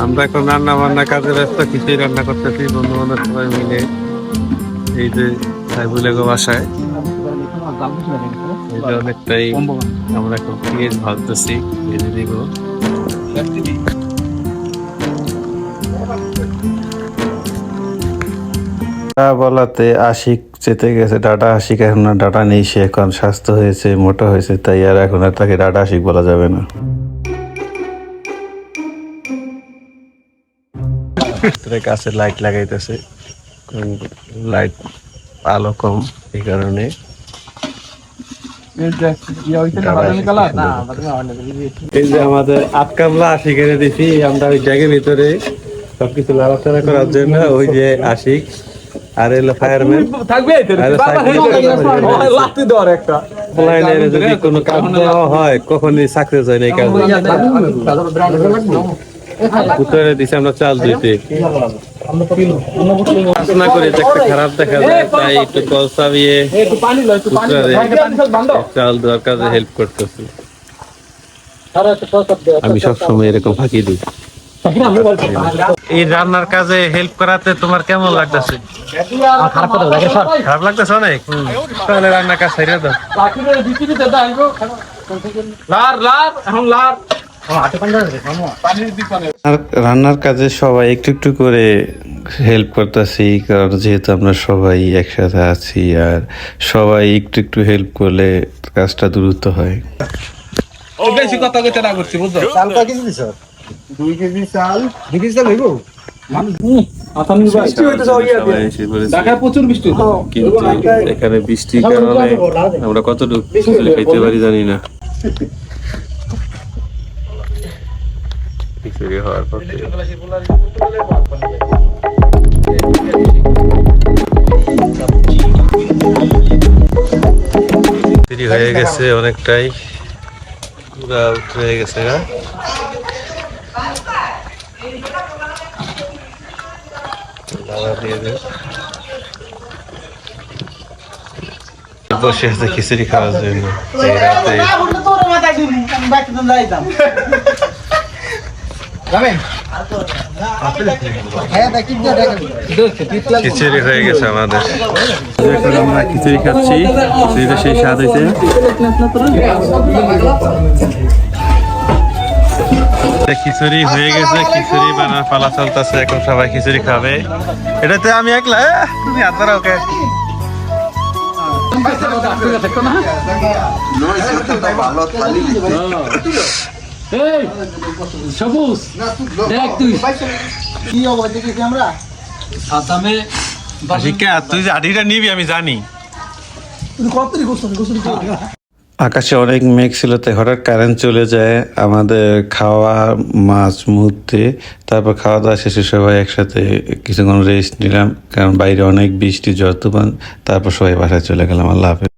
আমরা এখন রান্না বান্না কাজে ব্যস্ত, কিছুই রান্না করতেছি বন্ধু বান্ধব সবাই মিলে। এই যে সাইবুলের বাসায় অনেকটাই আমরা এখন পেঁয়াজ ভাজতেছি, ভেজে দিব। বলাতে আশিক যেতে গেছে ডাটা আশিক, এখন আর ডাটা নেই, সে এখন স্বাস্থ্য হয়েছে, মোটা হয়েছে, তাই আর এখন আর তাকে ডাটা আশিক বলা যাবে না। কাছে লাইট লাগাইতেছে, লাইট আলো কম, এই কারণে এই যে আমাদের আটকামলা আশিক এনে দিছি আমরা ওই জায়গার ভিতরে সবকিছু নাড়াচাড়া করার জন্য। ওই যে আশিক আর এলো ফায়ারম্যান থাকবে, যদি কোনো কাজ দেওয়া হয় কখনই সাকসেস হয় না এই কাজে। উত্তরে দিছে আমরা চাল দিতে না করে একটা খারাপ দেখা যায়, তাই একটু কল চাবিয়ে চাল দেওয়ার কাজে হেল্প করতেছি। আমি সবসময় এরকম ফাঁকি দিই। এই রান্নার কাজে হেল্প করাতে তোমার কেমন লাগতেছে? খারাপ লাগতেছে অনেক? তাহলে রান্নার কাজ ছেড়ে দাও। রান্নার কাজে সবাই একটু একটু করে হেল্প করতেছি, কারণ যেহেতু আমরা সবাই একসাথে আছি, আর সবাই একটু একটু হেল্প করলে কাজটা দ্রুত হয়। বেশি কথা কইতে না করছি, বুঝছো? চাল কয় কেজি দিছ? 2 কেজি চাল। 2 কেজি চাল হইব? কিন্তু এখানে বৃষ্টির কারণে আমরা কতটুকু খাইতে পারি জানি না। হওয়ার পর হয়ে গেছে অনেকটাই, পুরা উঠে গেছে। বসে আছে খিচুড়ি খাওয়ার জন্য এই রাতে। খিচুড়ি হয়ে গেছে আমাদের, এখন আমরা খিচুড়ি খাচ্ছি। খিচুড়িটা সেই স্বাদ হয়েছে। খিচুড়ি হয়ে গেছে, খিচুড়ি বানার পালা চলতেছে, এখন সবাই খিচুড়ি খাবে। এটাতে আমি একলা, তুমি আপনারা ওকে তুই যে আঠিটা নিবি আমি জানি। আকাশে অনেক মেঘ ছিল, তাই হঠাৎ কারেন্ট চলে যায় আমাদের খাওয়া মাছ মুহূর্তে। তারপর খাওয়া দাওয়া শেষে সবাই একসাথে কিছুক্ষণ রেস্ট নিলাম, কারণ বাইরে অনেক বৃষ্টি ঝড় তুফান। তারপর সবাই বাসায় চলে গেলাম। আল্লাহ হাফেজ।